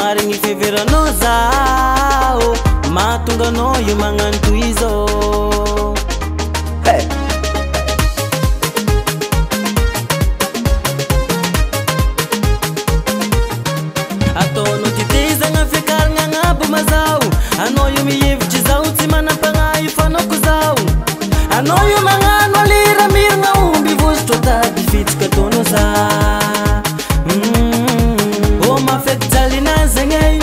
marigny fiheveranao zao mahatonga anao io magnano toy izao. Ataonao titezagna fiakaragna agnabo mazao, anao io mihevitry zao tsy manam-pagnahy fanoko zao, anao io magnano alira miragna omby vozotro tady fitsika ataonao za. Oh mafety jalinazagny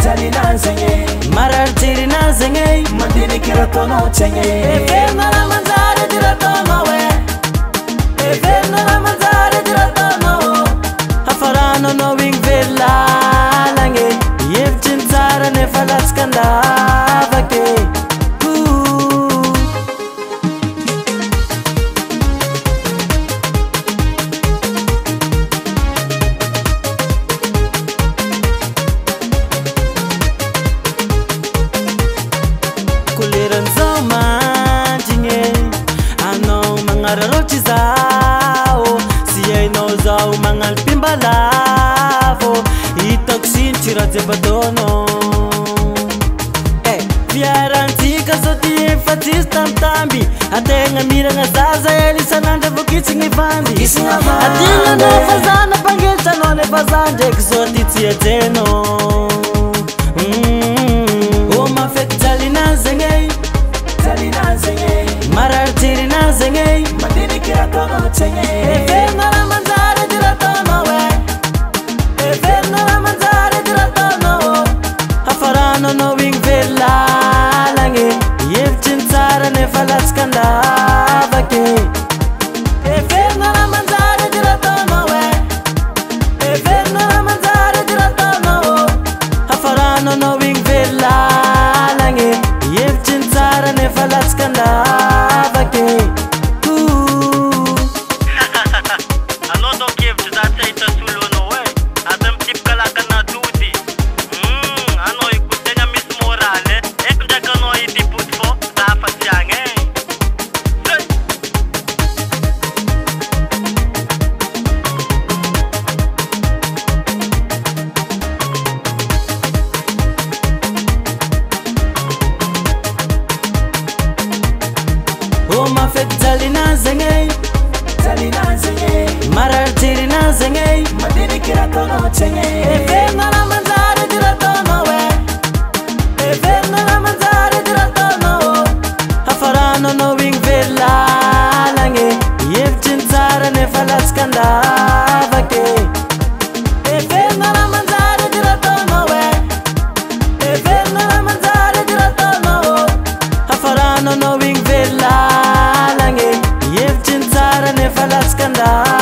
jalinazagny mararijerinazagny mandiniky raha ataonao tsy agny everina raha manjary edy raha ataonao everina raha manjary edy raha ataonao hafarana anao igny velalagny hevitry ny tsara nefa latsaka andavake. Koleran'izao mandigny anao magnararotry zao, sy hainao zao magnano pimbalavo hitako sinitry raha jiaby ataonao. Fiarantsika zao ty efa tsisy tambitamby, ategna miragna zaza ely isan'andro avokitsy vandy atinanao fazana mpangetranao nefa za ndraiky zao ty tsy ajenao. Oh mafety jalinazagny jalinazagny mararijerinazagny mandiniky raha ataonao tsy agny everina raha manjary edy raha ataonao everina raha manjary edy raha ataonao hafarana anao igny velalagny hevitry ny tsara nefa latsaka andavake. Everina raha manjary edy raha ataonao everina raha manjary edy raha ataonao hafarana anao igny velalagny hevitry ny tsara nefa latsaka andavake. Anao donc hevitry za tsy ahita solo anao aza mitipika lakana tody. Anao io ko tegna misy moraly eko ndraiky anao hitipody fô za fa tsy agny Oh mafety jalinazagny jalinazagny mararijerinazagny mandiniky raha ataonao tsy agny everina raha manjary edy raha ataonao everina raha manjary edy raha ataonao hafarana anao igny velalagny hevitry ny tsara nefa latsaka andavake. Everina raha manjary edy raha ataonao everina raha manjary edy raha ataonao hafarana anao igny velalagny hevitry ny tsara nefa latsaka andavake.